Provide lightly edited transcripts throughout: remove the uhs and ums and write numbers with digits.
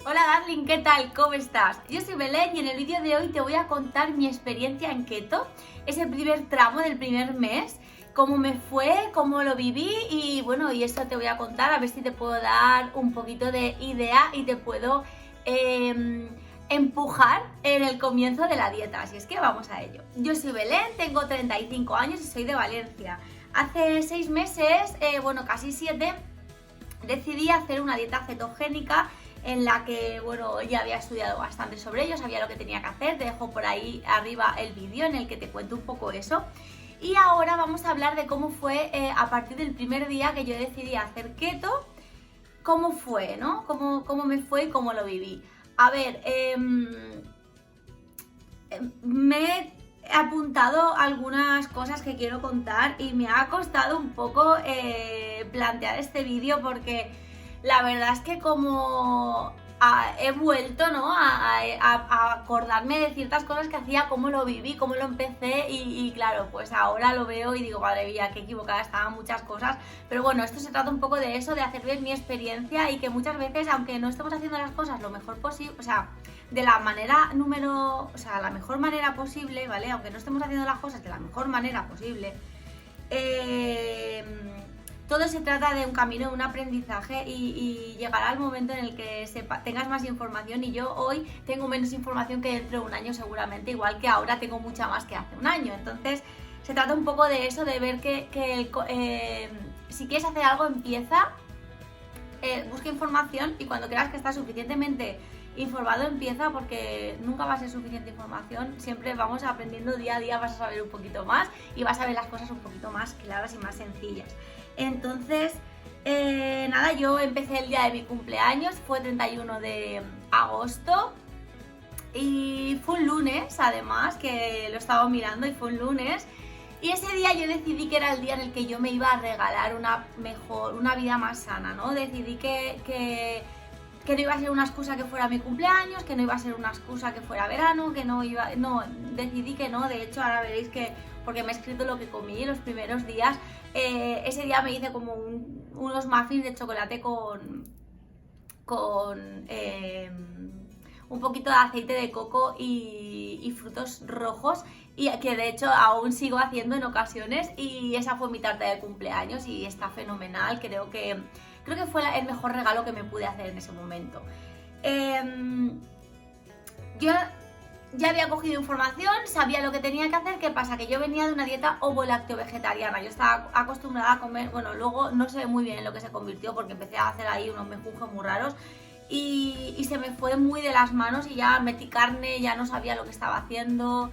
Hola Darling, ¿qué tal? ¿Cómo estás? Yo soy Belén y en el vídeo de hoy te voy a contar mi experiencia en keto, ese primer tramo del primer mes, cómo me fue, cómo lo viví y bueno, y eso te voy a contar, a ver si te puedo dar un poquito de idea y te puedo empujar en el comienzo de la dieta, así es que vamos a ello. Yo soy Belén, tengo 35 años y soy de Valencia. Hace 6 meses, bueno, casi 7, decidí hacer una dieta cetogénica en la que, bueno, ya había estudiado bastante sobre ello, sabía lo que tenía que hacer, te dejo por ahí arriba el vídeo en el que te cuento un poco eso. Y ahora vamos a hablar de cómo fue a partir del primer día que yo decidí hacer keto, cómo fue, ¿no? Cómo me fue y cómo lo viví. A ver, me he apuntado algunas cosas que quiero contar y me ha costado un poco plantear este vídeo porque la verdad es que como he vuelto, ¿no? a acordarme de ciertas cosas que hacía, cómo lo viví, cómo lo empecé y claro, pues ahora lo veo y digo, madre mía, qué equivocada estaban muchas cosas, pero bueno, esto se trata un poco de eso, de hacer ver mi experiencia y que muchas veces, aunque no estemos haciendo las cosas lo mejor posible, o sea, de la manera la mejor manera posible, ¿vale? Aunque no estemos haciendo las cosas de la mejor manera posible, todo se trata de un camino, de un aprendizaje y llegará el momento en el que tengas más información y yo hoy tengo menos información que dentro de un año seguramente, igual que ahora tengo mucha más que hace un año. Entonces se trata un poco de eso, de ver que si quieres hacer algo empieza, busca información y cuando creas que estás suficientemente informado empieza, porque nunca va a ser suficiente información, siempre vamos aprendiendo día a día, vas a saber un poquito más y vas a ver las cosas un poquito más claras y más sencillas. Entonces, nada, yo empecé el día de mi cumpleaños, fue 31 de agosto y fue un lunes, además, que lo estaba mirando y fue un lunes. Y ese día yo decidí que era el día en el que yo me iba a regalar una vida más sana, ¿no? Decidí que no iba a ser una excusa que fuera mi cumpleaños, que no iba a ser una excusa que fuera verano, decidí que no. De hecho, ahora veréis que, porque me he escrito lo que comí los primeros días, ese día me hice como unos muffins de chocolate con un poquito de aceite de coco y frutos rojos, y que de hecho aún sigo haciendo en ocasiones, y esa fue mi tarta de cumpleaños y está fenomenal. Creo que fue el mejor regalo que me pude hacer en ese momento. Yo ya había cogido información, sabía lo que tenía que hacer. ¿Qué pasa? Que yo venía de una dieta ovo-lácteo-vegetariana. Yo estaba acostumbrada a comer, bueno, luego no sé muy bien en lo que se convirtió porque empecé a hacer ahí unos menjurjes muy raros y se me fue muy de las manos y ya metí carne, ya no sabía lo que estaba haciendo.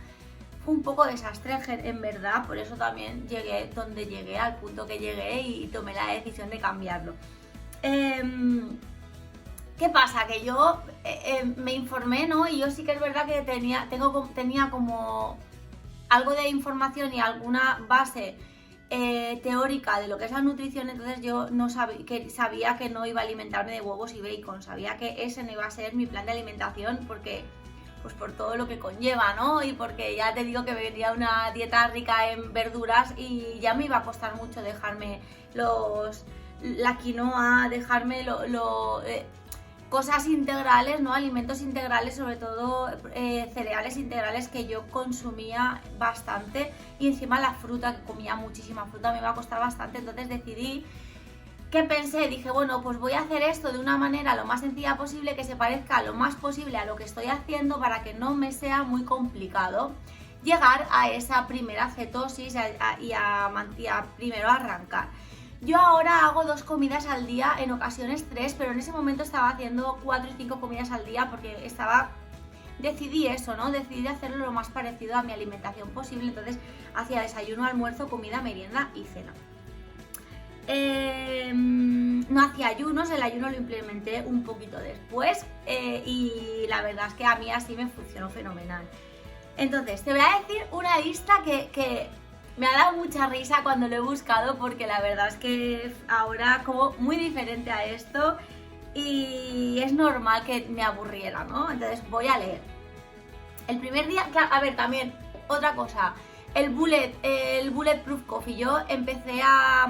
Fue un poco desastre en verdad, por eso también llegué donde llegué, al punto que llegué, y tomé la decisión de cambiarlo. ¿Qué pasa? Que yo me informé, ¿no? Y yo sí que es verdad que tenía como algo de información y alguna base teórica de lo que es la nutrición. Entonces yo sabía que no iba a alimentarme de huevos y bacon, sabía que ese no iba a ser mi plan de alimentación, porque pues por todo lo que conlleva, ¿no? Y porque ya te digo que me venía una dieta rica en verduras y ya me iba a costar mucho dejarme la quinoa, dejarme cosas integrales, ¿no? Alimentos integrales, sobre todo cereales integrales, que yo consumía bastante, y encima la fruta, que comía muchísima fruta, me iba a costar bastante. Entonces decidí, dije, bueno, pues voy a hacer esto de una manera lo más sencilla posible, que se parezca lo más posible a lo que estoy haciendo, para que no me sea muy complicado llegar a esa primera cetosis y a primero arrancar. Yo ahora hago 2 comidas al día, en ocasiones 3, pero en ese momento estaba haciendo 4 y 5 comidas al día porque decidí eso, ¿no? Decidí hacerlo lo más parecido a mi alimentación posible. Entonces hacía desayuno, almuerzo, comida, merienda y cena. No hacía ayunos, el ayuno lo implementé un poquito después, y la verdad es que a mí así me funcionó fenomenal. Entonces te voy a decir una lista que me ha dado mucha risa cuando lo he buscado, porque la verdad es que ahora como muy diferente a esto y es normal que me aburriera, ¿no? Entonces voy a leer. El primer día, claro, a ver, también otra cosa, el Bulletproof Coffee. Yo empecé a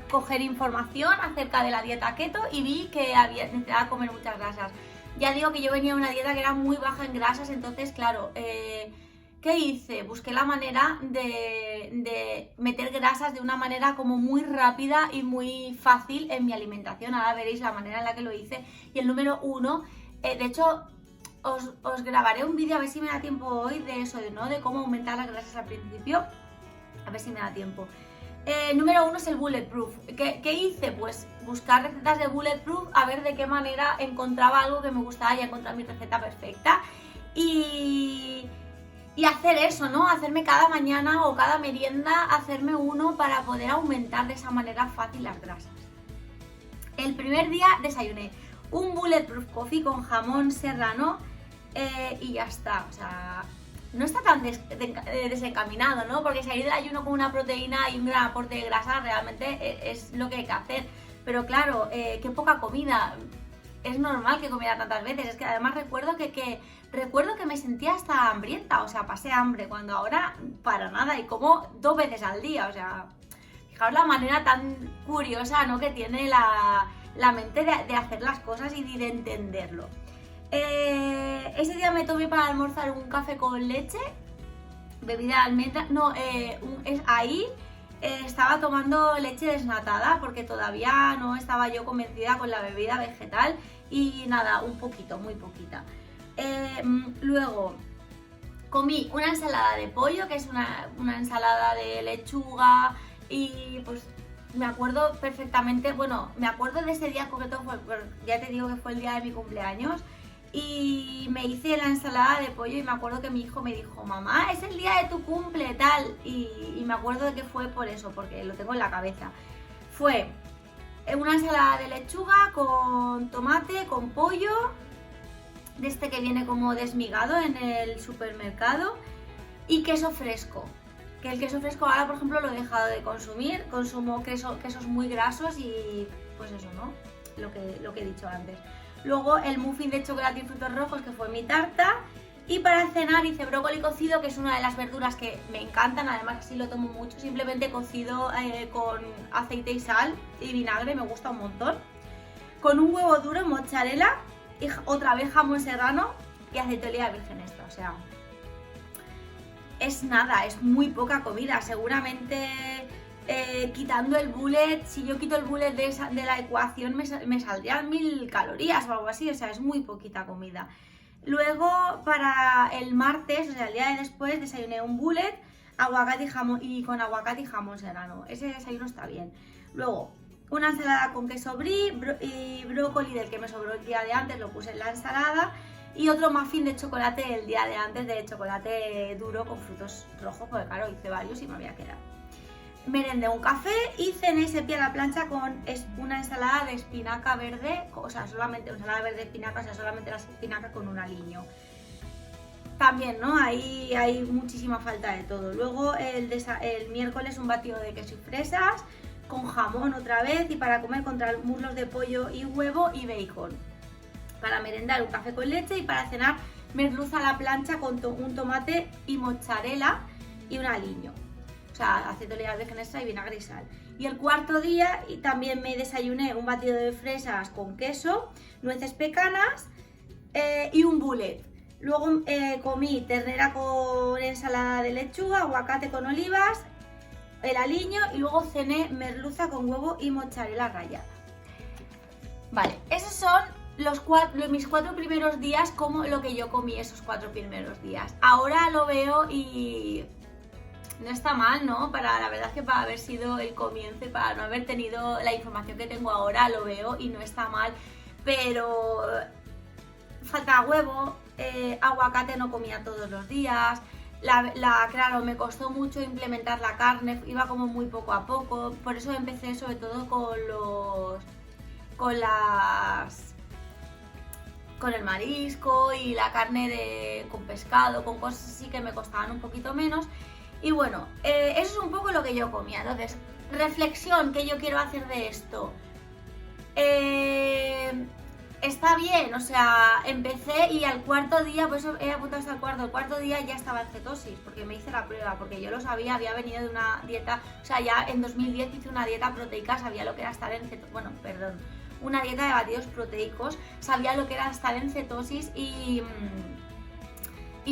coger información acerca de la dieta keto y vi que necesitaba comer muchas grasas. ya digo que yo venía de una dieta que era muy baja en grasas, entonces claro, ¿qué hice? Busqué la manera de meter grasas de una manera como muy rápida y muy fácil en mi alimentación. Ahora veréis la manera en la que lo hice. Y el número 1, de hecho, os grabaré un vídeo a ver si me da tiempo hoy de eso, ¿no? De cómo aumentar las grasas al principio. A ver si me da tiempo. Número 1 es el Bulletproof. ¿Qué hice? Pues buscar recetas de Bulletproof, a ver de qué manera encontraba algo que me gustaba y encontrar mi receta perfecta. Y hacer eso, ¿no? Hacerme cada mañana o cada merienda, hacerme uno para poder aumentar de esa manera fácil las grasas. El primer día desayuné un Bulletproof Coffee con jamón serrano y ya está. O sea, no está tan desencaminado, ¿no? Porque salir del ayuno con una proteína y un gran aporte de grasa realmente es lo que hay que hacer. Pero claro, qué poca comida. Es normal que comiera tantas veces. Es que además recuerdo que me sentía hasta hambrienta. O sea, pasé hambre cuando ahora para nada. Y como 2 veces al día. O sea, fijaos la manera tan curiosa, ¿no? Que tiene la mente de hacer las cosas y de entenderlo. Ese día me tomé para almorzar un café con leche, bebida de almendra, estaba tomando leche desnatada porque todavía no estaba yo convencida con la bebida vegetal y nada, un poquito, muy poquita. Luego comí una ensalada de pollo, que es una ensalada de lechuga y pues me acuerdo perfectamente, bueno, me acuerdo de ese día concreto, ya te digo que fue el día de mi cumpleaños. Y me hice la ensalada de pollo y me acuerdo que mi hijo me dijo, mamá, es el día de tu cumple, tal. Y me acuerdo de que fue por eso, porque lo tengo en la cabeza. Fue una ensalada de lechuga con tomate, con pollo, de este que viene como desmigado en el supermercado, y queso fresco. Que el queso fresco ahora, por ejemplo, lo he dejado de consumir, consumo quesos muy grasos y pues eso, ¿no? Lo que he dicho antes. Luego el muffin de chocolate y frutos rojos, que fue mi tarta. Y para cenar hice brócoli cocido, que es una de las verduras que me encantan, además sí lo tomo mucho, simplemente cocido con aceite y sal y vinagre, me gusta un montón. Con un huevo duro, mozzarella y otra vez jamón serrano y aceite de oliva virgen extra, o sea, es nada, es muy poca comida, seguramente... quitando el bullet, si yo quito el bullet de la ecuación me saldrían 1000 calorías o algo así, o sea, es muy poquita comida. Luego para el martes, o sea, el día de después, desayuné un bullet, aguacate y jamón, y con aguacate y jamón serrano, ese desayuno está bien. Luego una ensalada con queso brie y brócoli del que me sobró el día de antes, lo puse en la ensalada. Y otro muffin de chocolate el día de antes, de chocolate duro con frutos rojos, porque claro, hice varios y me había quedado. Merendé un café y cené sepia a la plancha con una ensalada de espinaca verde, o sea, solamente ensalada verde de espinaca, o sea, solamente la espinaca con un aliño. También, ¿no? Ahí hay muchísima falta de todo. Luego el miércoles un batido de queso y fresas, con jamón otra vez, y para comer contra muslos de pollo y huevo y bacon. Para merendar un café con leche y para cenar merluza a la plancha con un tomate y mozzarella y un aliño. O sea, aceite de oliva virgen extra y vinagre y sal. Y el cuarto día también me desayuné un batido de fresas con queso, nueces pecanas y un bullet. Luego comí ternera con ensalada de lechuga, aguacate con olivas, el aliño y luego cené merluza con huevo y mozzarella rallada. Vale, esos son mis 4 primeros días, como lo que yo comí esos 4 primeros días. Ahora lo veo y... no está mal, ¿no? La verdad es que para haber sido el comienzo y para no haber tenido la información que tengo ahora, lo veo y no está mal, pero falta huevo, aguacate no comía todos los días, claro, me costó mucho implementar la carne, iba como muy poco a poco, por eso empecé sobre todo con el marisco y la carne con pescado, con cosas así que me costaban un poquito menos. Y bueno, eso es un poco lo que yo comía. Entonces, reflexión que yo quiero hacer de esto. Está bien, o sea, empecé y al cuarto día, por eso he apuntado hasta el cuarto día ya estaba en cetosis, porque me hice la prueba, porque yo lo sabía, había venido de una dieta, o sea, ya en 2010 hice una dieta proteica, sabía lo que era estar en cetosis, bueno, perdón, una dieta de batidos proteicos, sabía lo que era estar en cetosis y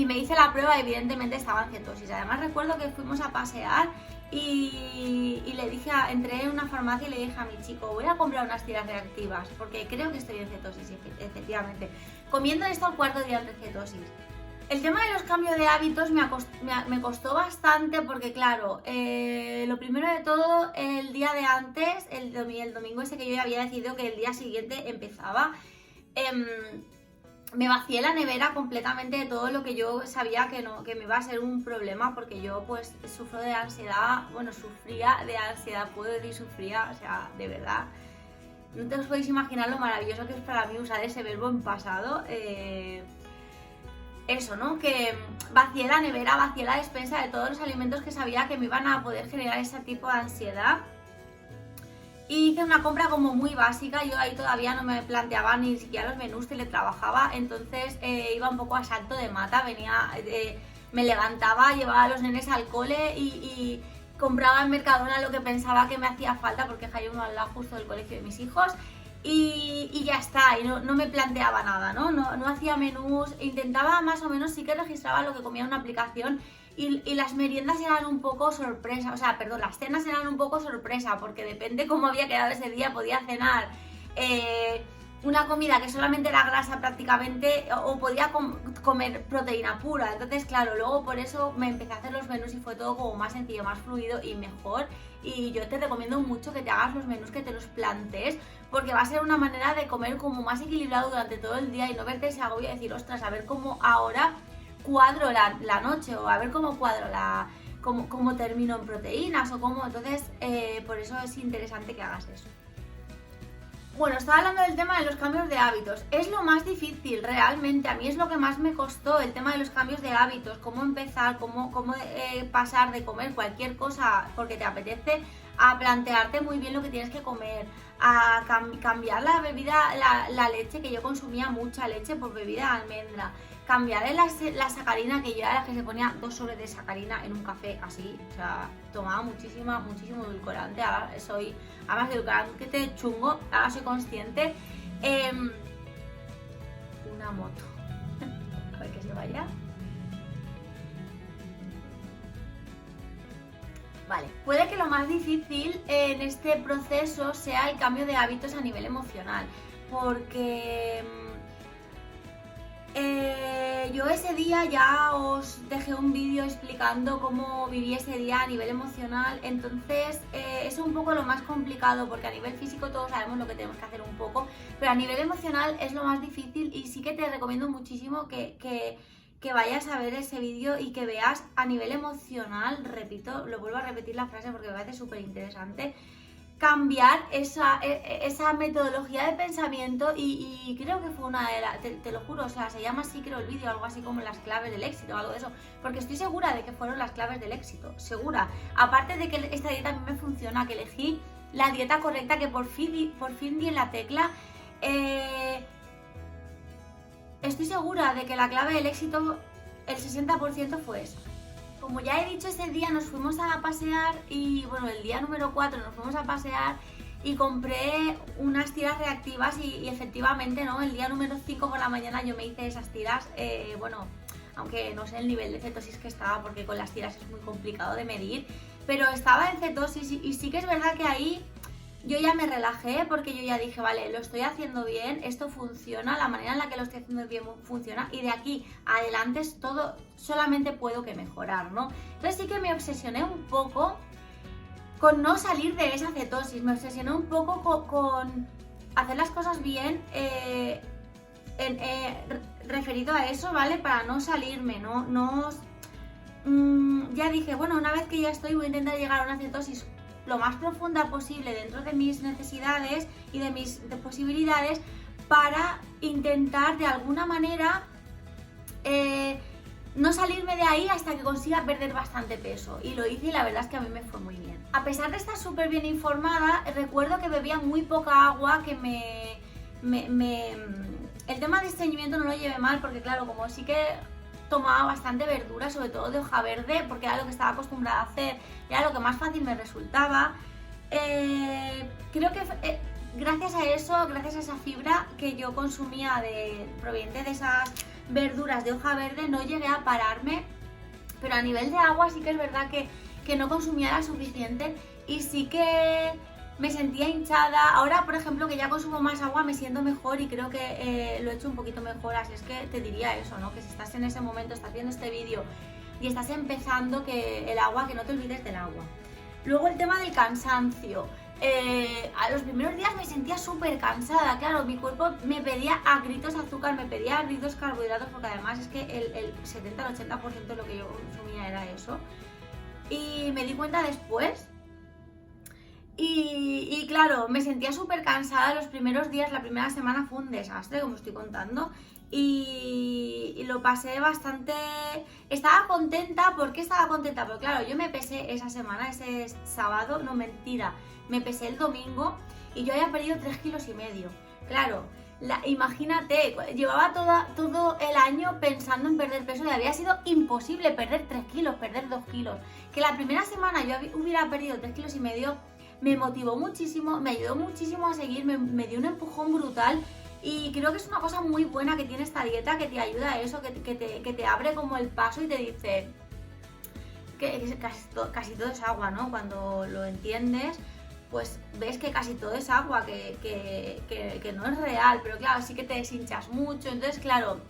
me hice la prueba, evidentemente estaba en cetosis. Además recuerdo que fuimos a pasear y le dije, entré en una farmacia y le dije a mi chico, voy a comprar unas tiras reactivas porque creo que estoy en cetosis, y efectivamente. Comiendo esto al cuarto día de cetosis. El tema de los cambios de hábitos me costó bastante porque, claro, lo primero de todo, el día de antes, el domingo ese que yo ya había decidido que el día siguiente empezaba, me vacié la nevera completamente de todo lo que yo sabía que me iba a ser un problema, porque yo pues sufro de ansiedad, bueno, sufría de ansiedad, puedo decir sufría, o sea, de verdad. No te os podéis imaginar lo maravilloso que es para mí usar ese verbo en pasado. Eso, ¿no? Que vacié la nevera, vacié la despensa de todos los alimentos que sabía que me iban a poder generar ese tipo de ansiedad. Y hice una compra como muy básica, yo ahí todavía no me planteaba ni siquiera los menús, teletrabajaba, entonces iba un poco a salto de mata, me levantaba, llevaba a los nenes al cole y compraba en Mercadona lo que pensaba que me hacía falta, porque hay uno al lado justo del colegio de mis hijos, y ya está, y no me planteaba nada, no hacía menús, intentaba más o menos, sí que registraba lo que comía en una aplicación. Y las meriendas eran un poco sorpresa, o sea, perdón, las cenas eran un poco sorpresa, porque depende cómo había quedado ese día, podía cenar una comida que solamente era grasa prácticamente, o podía comer proteína pura. Entonces, claro, luego por eso me empecé a hacer los menús y fue todo como más sencillo, más fluido y mejor. Y yo te recomiendo mucho que te hagas los menús, que te los plantees, porque va a ser una manera de comer como más equilibrado durante todo el día y no verte ese agobio y decir, ostras, a ver cómo ahora cuadro la noche, o a ver cómo cuadro cómo termino en proteínas o cómo. Entonces por eso es interesante que hagas eso. Bueno, estaba hablando del tema de los cambios de hábitos. Es lo más difícil realmente, a mí es lo que más me costó, el tema de los cambios de hábitos, cómo empezar, cómo pasar de comer cualquier cosa porque te apetece a plantearte muy bien lo que tienes que comer, a cambiar la bebida, la leche, que yo consumía mucha leche por bebida de almendra, cambiar la sacarina, que yo era la que se ponía 2 sobres de sacarina en un café así, o sea, tomaba muchísimo edulcorante, ahora soy, además de edulcorante chungo, ahora soy consciente. Una moto, a ver que se vaya. Vale, puede que lo más difícil en este proceso sea el cambio de hábitos a nivel emocional, porque yo ese día ya os dejé un vídeo explicando cómo viví ese día a nivel emocional, entonces es un poco lo más complicado, porque a nivel físico todos sabemos lo que tenemos que hacer un poco, pero a nivel emocional es lo más difícil, y sí que te recomiendo muchísimo que vayas a ver ese vídeo y que veas a nivel emocional, repito, lo vuelvo a repetir la frase porque me parece súper interesante, cambiar esa metodología de pensamiento, y creo que fue una de las, te lo juro, o sea, se llama así, creo, el vídeo, algo así como las claves del éxito o algo de eso, porque estoy segura de que fueron las claves del éxito, segura. Aparte de que esta dieta a mí me funciona, que elegí la dieta correcta, que por fin di en la tecla, estoy segura de que la clave del éxito, el 60% fue eso. Como ya he dicho, ese día nos fuimos a pasear y, bueno, el día número 4 nos fuimos a pasear y compré unas tiras reactivas y efectivamente, ¿no? El día número 5 por la mañana yo me hice esas tiras, bueno, aunque no sé el nivel de cetosis que estaba, porque con las tiras es muy complicado de medir, pero estaba en cetosis y sí que es verdad que ahí yo ya me relajé, porque yo ya dije, vale, lo estoy haciendo bien, esto funciona, la manera en la que lo estoy haciendo bien funciona, y de aquí adelante es todo, solamente puedo que mejorar, ¿no? Entonces sí que me obsesioné un poco con no salir de esa cetosis, me obsesioné un poco con hacer las cosas bien, referido a eso, ¿vale? Para no salirme, ya dije, bueno, una vez que ya estoy, voy a intentar llegar a una cetosis lo más profunda posible dentro de mis necesidades y de mis posibilidades, para intentar de alguna manera no salirme de ahí hasta que consiga perder bastante peso. Y lo hice y la verdad es que a mí me fue muy bien. A pesar de estar súper bien informada, recuerdo que bebía muy poca agua, que el tema de estreñimiento no lo llevé mal, porque claro, como sí que tomaba bastante verdura, sobre todo de hoja verde, porque era lo que estaba acostumbrada a hacer, era lo que más fácil me resultaba. Creo que gracias a eso, gracias a esa fibra que yo consumía proveniente de esas verduras de hoja verde, no llegué a pararme, pero a nivel de agua sí que es verdad que no consumía la suficiente y sí que me sentía hinchada. Ahora, por ejemplo, que ya consumo más agua, me siento mejor y creo que lo he hecho un poquito mejor, así es que te diría eso, ¿no? Que si estás en ese momento, estás viendo este vídeo y estás empezando, que el agua, que no te olvides del agua. Luego el tema del cansancio. A los primeros días me sentía súper cansada, claro, mi cuerpo me pedía a gritos azúcar, me pedía a gritos carbohidratos, porque además es que el 70 al 80% de lo que yo consumía era eso. Y me di cuenta después y claro, me sentía súper cansada los primeros días, la primera semana fue un desastre, como estoy contando, y lo pasé bastante. Estaba contenta. ¿Por qué estaba contenta? Porque claro, yo me pesé esa semana, ese sábado, no, mentira, me pesé el domingo y yo había perdido 3,5 kilos. Claro, imagínate, llevaba todo el año pensando en perder peso y había sido imposible perder 3 kilos, perder 2 kilos. Que la primera semana yo hubiera perdido 3,5 kilos me motivó muchísimo, me ayudó muchísimo a seguir, me dio un empujón brutal. Y creo que es una cosa muy buena que tiene esta dieta, que te ayuda a eso, que te abre como el paso y te dice que casi todo es agua, ¿no? Cuando lo entiendes, pues ves que casi todo es agua, que no es real, pero claro, sí que te deshinchas mucho. Entonces, claro,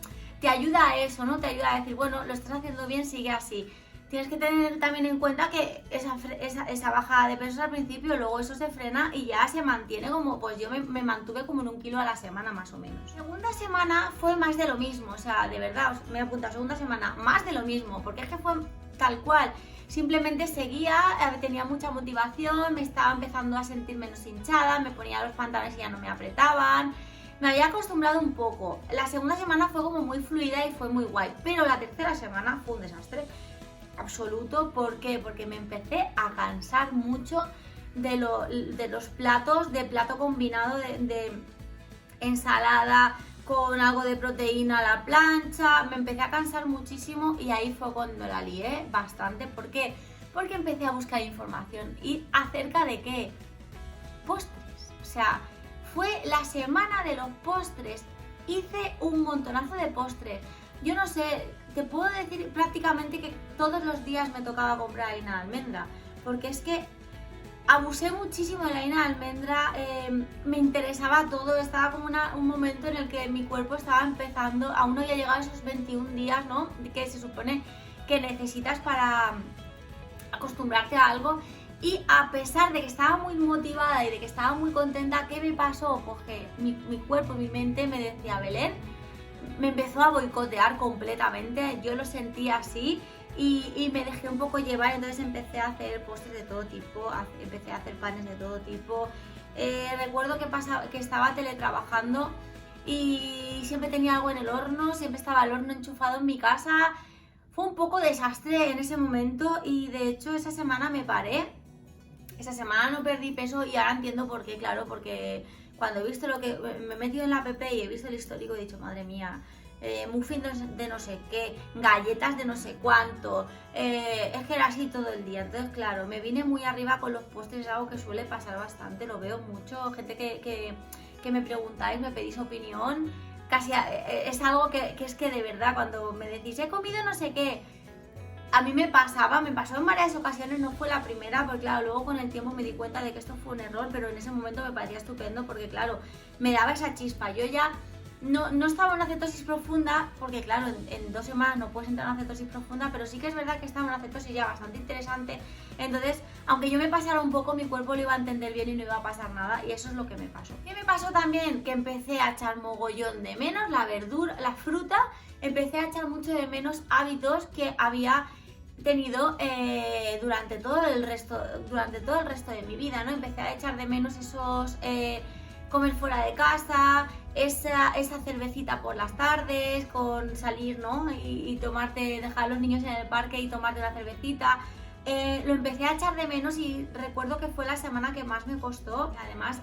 te ayuda a eso, ¿no? Te ayuda a decir, bueno, lo estás haciendo bien, sigue así. Tienes que tener también en cuenta que esa bajada de pesos al principio, luego eso se frena y ya se mantiene como, pues yo me mantuve como en 1 kilo a la semana más o menos. Segunda semana fue más de lo mismo, o sea, de verdad, me apunto a segunda semana, más de lo mismo, porque es que fue tal cual. Simplemente seguía, tenía mucha motivación, me estaba empezando a sentir menos hinchada, me ponía los pantalones y ya no me apretaban. Me había acostumbrado un poco. La segunda semana fue como muy fluida y fue muy guay, pero la tercera semana fue un desastre absoluto. ¿Por qué? Porque me empecé a cansar mucho de los platos, de plato combinado de ensalada con algo de proteína a la plancha. Me empecé a cansar muchísimo y ahí fue cuando la lié bastante. ¿Por qué? Porque empecé a buscar información. ¿Y acerca de qué? Postres. O sea, fue la semana de los postres. Hice un montonazo de postres. Yo no sé, te puedo decir prácticamente que todos los días me tocaba comprar harina de almendra, porque es que abusé muchísimo de la harina de almendra, me interesaba todo, estaba como un momento en el que mi cuerpo estaba empezando, aún no había llegado a esos 21 días, ¿no?, que se supone que necesitas para acostumbrarte a algo. Y a pesar de que estaba muy motivada y de que estaba muy contenta, ¿qué me pasó? Pues que mi cuerpo, mi mente me decía, Belén, me empezó a boicotear completamente, yo lo sentí así y me dejé un poco llevar. Entonces empecé a hacer postres de todo tipo, empecé a hacer panes de todo tipo. Recuerdo que estaba teletrabajando y siempre tenía algo en el horno, siempre estaba el horno enchufado en mi casa. Fue un poco desastre en ese momento y de hecho esa semana me paré, esa semana no perdí peso y ahora entiendo por qué, claro, porque cuando he visto lo que me he metido en la app y he visto el histórico, he dicho, madre mía, muffins de no sé qué, galletas de no sé cuánto, es que era así todo el día. Entonces, claro, me vine muy arriba con los postres, es algo que suele pasar bastante, lo veo mucho, gente que me preguntáis, me pedís opinión, casi es algo que es que de verdad, cuando me decís, he comido no sé qué, a mí me pasó en varias ocasiones, no fue la primera, porque claro, luego con el tiempo me di cuenta de que esto fue un error, pero en ese momento me parecía estupendo porque claro, me daba esa chispa. Yo ya no estaba en una cetosis profunda, porque claro, en 2 semanas no puedes entrar en una cetosis profunda, pero sí que es verdad que estaba en una cetosis ya bastante interesante. Entonces, aunque yo me pasara un poco, mi cuerpo lo iba a entender bien y no iba a pasar nada, y eso es lo que me pasó. ¿Qué me pasó también? Que empecé a echar mogollón de menos la verdura, la fruta, empecé a echar mucho de menos hábitos que había tenido durante todo el resto de mi vida, ¿no? Empecé a echar de menos esos comer fuera de casa, esa cervecita por las tardes, con salir, ¿no? Y dejar a los niños en el parque y tomarte una cervecita. Lo empecé a echar de menos y recuerdo que fue la semana que más me costó. Además,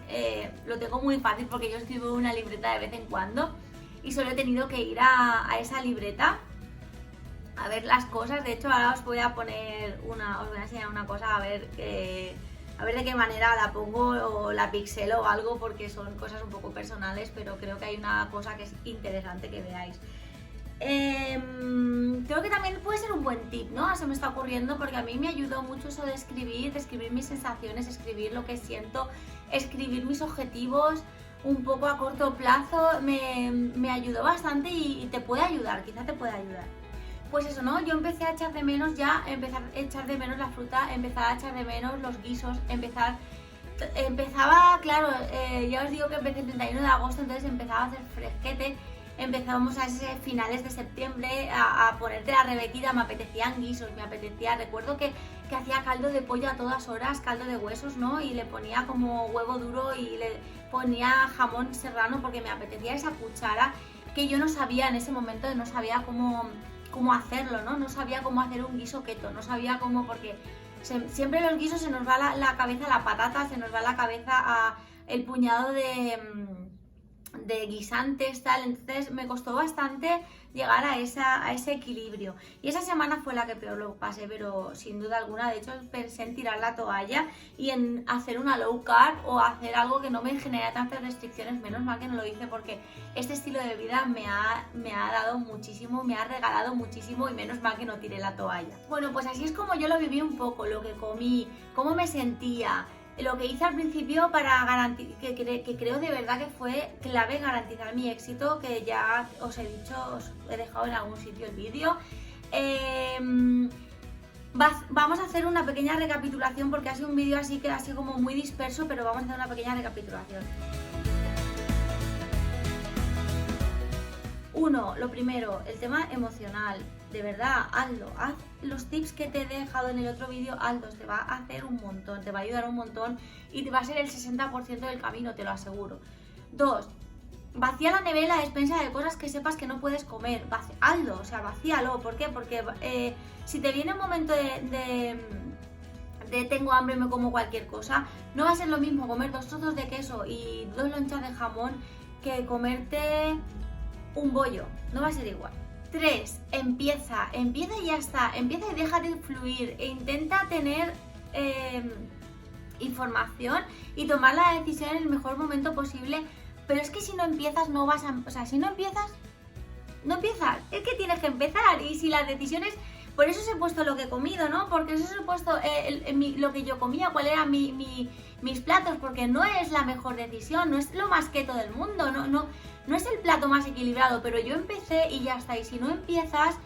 lo tengo muy fácil porque yo escribo una libreta de vez en cuando y solo he tenido que ir a esa libreta a ver las cosas. De hecho, ahora os voy a enseñar una cosa, a ver A ver de qué manera la pongo o la pixelo o algo, porque son cosas un poco personales, pero creo que hay una cosa que es interesante que veáis. Creo que también puede ser un buen tip, ¿no? Se me está ocurriendo, porque a mí me ayudó mucho eso de escribir mis sensaciones, escribir lo que siento, escribir mis objetivos un poco a corto plazo, me ayudó bastante y te puede ayudar, quizá te puede ayudar. Pues eso, ¿no? Yo empecé a echar de menos empezar a echar de menos la fruta, empezar a echar de menos los guisos, empezaba, claro, ya os digo que empecé el 31 de agosto, entonces empezaba a hacer fresquete. Empezábamos a ese finales de septiembre a ponerte la rebequita, me apetecían guisos, recuerdo que hacía caldo de pollo a todas horas, caldo de huesos, ¿no? Y le ponía como huevo duro y le ponía jamón serrano porque me apetecía esa cuchara que yo no sabía en ese momento, no sabía cómo hacerlo, ¿no? No sabía cómo hacer un guiso keto, no sabía cómo, porque siempre los guisos se nos va la cabeza a la patata, se nos va la cabeza a el puñado de guisantes, tal, entonces me costó bastante llegar a ese equilibrio y esa semana fue la que peor lo pasé, pero sin duda alguna. De hecho pensé en tirar la toalla y en hacer una low carb o hacer algo que no me genera tantas restricciones. Menos mal que no lo hice, porque este estilo de vida me ha dado muchísimo, me ha regalado muchísimo, y menos mal que no tiré la toalla. Bueno, pues así es como yo lo viví un poco, lo que comí, cómo me sentía. Lo que hice al principio para garantizar, que creo de verdad que fue clave garantizar mi éxito, que ya os he dicho, os he dejado en algún sitio el vídeo. Vamos a hacer una pequeña recapitulación, porque ha sido un vídeo así que ha sido como muy disperso, pero vamos a hacer una pequeña recapitulación. Uno, lo primero, el tema emocional. De verdad, hazlo, haz los tips que te he dejado en el otro vídeo, hazlos, te va a hacer un montón, te va a ayudar un montón y te va a ser el 60% del camino, te lo aseguro. 2, vacía la nevera, la despensa de cosas que sepas que no puedes comer, hazlo, o sea, vacíalo. ¿Por qué? Porque si te viene un momento de tengo hambre y me como cualquier cosa, no va a ser lo mismo comer 2 trozos de queso y 2 lonchas de jamón que comerte un bollo, no va a ser igual. 3, empieza y ya está, empieza y deja de fluir e intenta tener información y tomar la decisión en el mejor momento posible, pero es que si no empiezas no vas a, o sea, si no empiezas, es que tienes que empezar. Y si las decisiones, por eso os he puesto lo que he comido, ¿no? Porque eso os he puesto lo que yo comía, cuál eran mis platos, porque no es la mejor decisión, no es lo más keto del mundo, no es el plato más equilibrado, pero yo empecé y ya está. Y si no empiezas,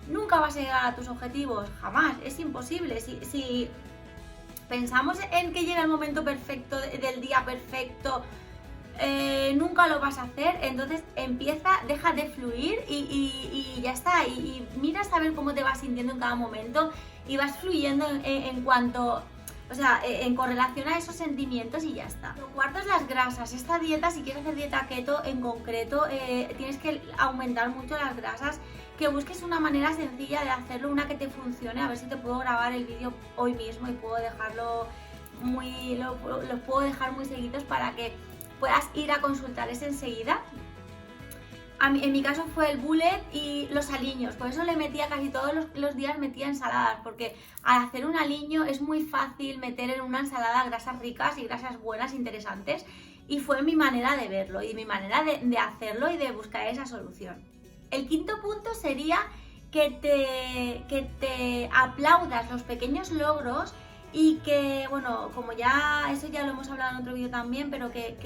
nunca vas a llegar a tus objetivos, jamás, es imposible. Si pensamos en que llega el momento perfecto, del día perfecto, nunca lo vas a hacer. Entonces empieza, deja de fluir y ya está, y mira a ver cómo te vas sintiendo en cada momento y vas fluyendo en cuanto, o sea, en correlación a esos sentimientos, y ya está. Lo cuarto es las grasas. Esta dieta, si quieres hacer dieta keto en concreto, tienes que aumentar mucho las grasas, que busques una manera sencilla de hacerlo, una que te funcione. A ver si te puedo grabar el vídeo hoy mismo y puedo dejarlo los puedo dejar muy seguidos para que puedas ir a consultar ese enseguida. En mi caso fue el bullet y los aliños, por eso le metía casi todos los días, metía ensaladas, porque al hacer un aliño es muy fácil meter en una ensalada grasas ricas y grasas buenas, interesantes, y fue mi manera de verlo y mi manera de hacerlo y de buscar esa solución. El quinto punto sería que te aplaudas los pequeños logros y que, bueno, como ya eso ya lo hemos hablado en otro vídeo también, pero que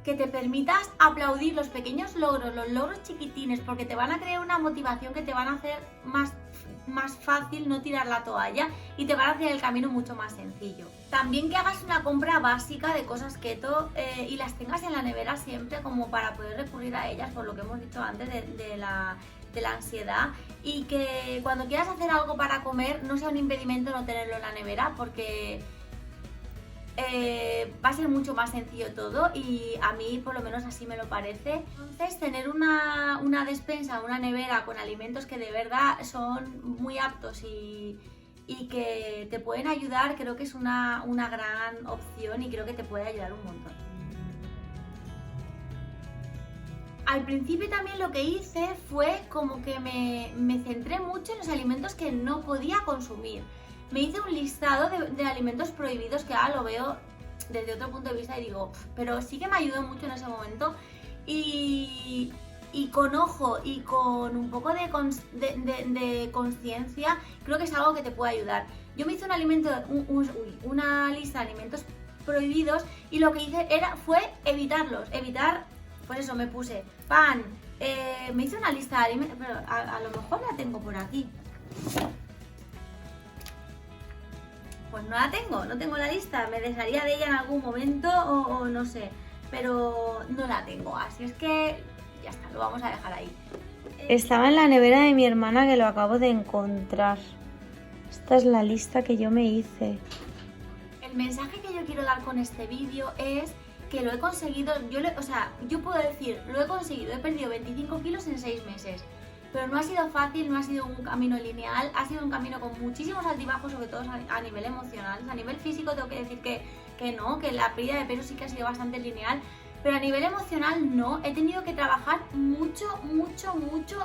te permitas aplaudir los pequeños logros, los logros chiquitines, porque te van a crear una motivación que te van a hacer más fácil no tirar la toalla y te van a hacer el camino mucho más sencillo. También que hagas una compra básica de cosas keto y las tengas en la nevera siempre, como para poder recurrir a ellas, por lo que hemos dicho antes de la ansiedad, y que cuando quieras hacer algo para comer no sea un impedimento no tenerlo en la nevera, porque va a ser mucho más sencillo todo, y a mí por lo menos así me lo parece. Entonces, tener una despensa, una nevera con alimentos que de verdad son muy aptos y que te pueden ayudar, creo que es una gran opción, y creo que te puede ayudar un montón. Al principio también lo que hice fue como que me centré mucho en los alimentos que no podía consumir. me hice un listado de alimentos prohibidos que ahora lo veo desde otro punto de vista y digo, pero sí que me ayudó mucho en ese momento y con ojo y con un poco de conciencia creo que es algo que te puede ayudar. Yo me hice una lista de alimentos prohibidos y lo que hice fue evitarlos, pues eso, me puse pan, me hice una lista de alimentos, pero a lo mejor la tengo por aquí. Pues no tengo la lista, me desharía de ella en algún momento o no sé, pero no la tengo, así es que ya está, lo vamos a dejar ahí. Estaba en la nevera de mi hermana que lo acabo de encontrar. Esta es la lista que yo me hice. El mensaje que yo quiero dar con este vídeo es que lo he conseguido, yo puedo decir, lo he conseguido, he perdido 25 kilos en 6 meses. Pero no ha sido fácil, no ha sido un camino lineal, ha sido un camino con muchísimos altibajos, sobre todo a nivel emocional. A nivel físico tengo que decir que no, que la pérdida de peso sí que ha sido bastante lineal, pero a nivel emocional no. He tenido que trabajar mucho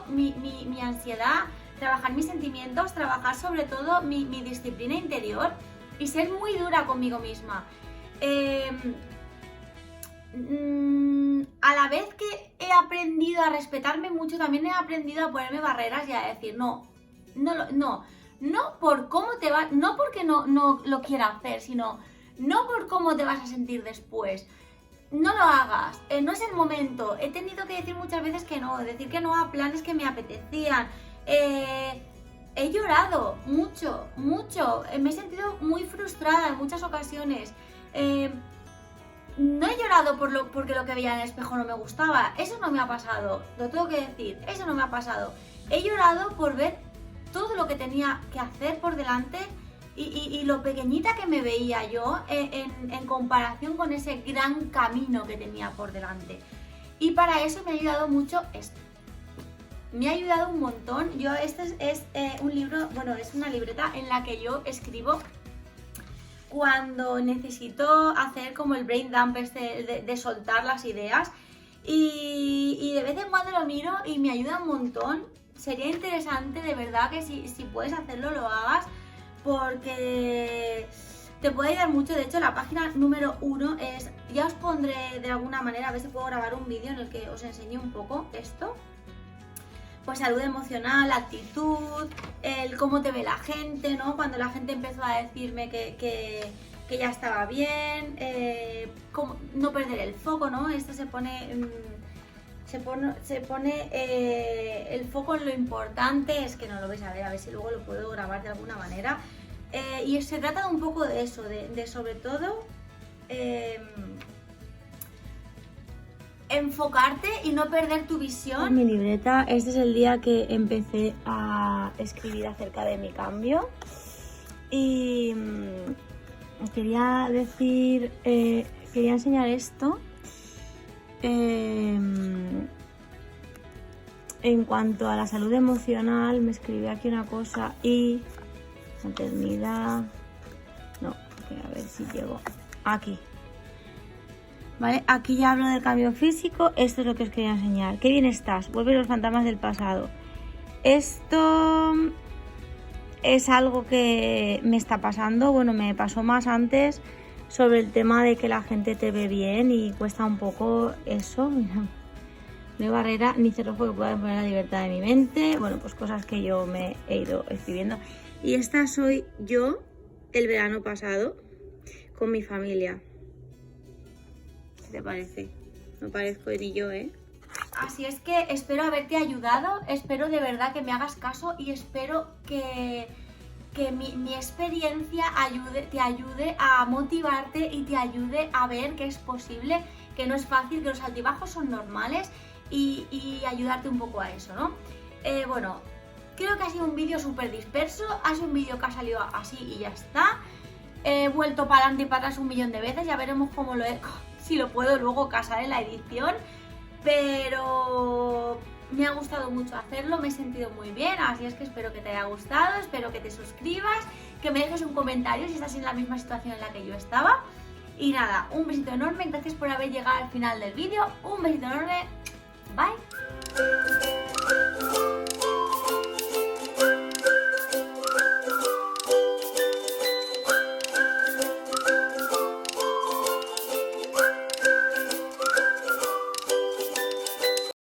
mi ansiedad, trabajar mis sentimientos, trabajar sobre todo mi disciplina interior y ser muy dura conmigo misma. A la vez que he aprendido a respetarme mucho, también he aprendido a ponerme barreras y a decir no por cómo te va, no porque no lo quiera hacer, sino no por cómo te vas a sentir después. No lo hagas, no es el momento. He tenido que decir muchas veces que no, decir que no a planes que me apetecían. He llorado mucho, me he sentido muy frustrada en muchas ocasiones. No he llorado porque lo que veía en el espejo no me gustaba, eso no me ha pasado, lo tengo que decir, eso no me ha pasado. He llorado por ver todo lo que tenía que hacer por delante y lo pequeñita que me veía yo en comparación con ese gran camino que tenía por delante. Y para eso me ha ayudado mucho esto. Me ha ayudado un montón. Este es un libro, bueno, es una libreta en la que yo escribo cuando necesito hacer como el brain dump de soltar las ideas y de vez en cuando lo miro y me ayuda un montón. Sería interesante de verdad que si puedes hacerlo lo hagas porque te puede ayudar mucho. De hecho la página número 1 es, ya os pondré de alguna manera, a ver si puedo grabar un vídeo en el que os enseñe un poco esto. Pues salud emocional, actitud, el cómo te ve la gente, ¿no? Cuando la gente empezó a decirme que ya estaba bien, no perder el foco, ¿no? Esto se pone el foco en lo importante, es que no lo vais a ver si luego lo puedo grabar de alguna manera. Y se trata un poco de eso, de sobre todo enfocarte y no perder tu visión. En mi libreta, este es el día que empecé a escribir acerca de mi cambio y quería decir, quería enseñar esto. En cuanto a la salud emocional, me escribí aquí una cosa y maternidad, no, a ver si llego aquí. Vale, aquí ya hablo del cambio físico. Esto es lo que os quería enseñar. Qué bien estás, vuelven los fantasmas del pasado. Esto es algo que me está pasando. Bueno, me pasó más antes sobre el tema de que la gente te ve bien y cuesta un poco eso. Mira, no hay barrera ni cerrojo que pueda poner la libertad de mi mente. Bueno, pues cosas que yo me he ido escribiendo. Y esta soy yo el verano pasado con mi familia. ¿Qué te parece? No parezco ni yo, ¿eh? Así es que espero haberte ayudado, espero de verdad que me hagas caso y espero que mi experiencia te ayude a motivarte y te ayude a ver que es posible, que no es fácil, que los altibajos son normales y ayudarte un poco a eso, ¿no? Bueno, creo que ha sido un vídeo súper disperso, ha sido un vídeo que ha salido así y ya está. He vuelto para adelante y para atrás 1.000.000 de veces, ya veremos cómo si lo puedo luego casar en la edición, pero me ha gustado mucho hacerlo, me he sentido muy bien, así es que espero que te haya gustado, espero que te suscribas, que me dejes un comentario si estás en la misma situación en la que yo estaba. Y nada, un besito enorme, gracias por haber llegado al final del vídeo, un besito enorme, bye.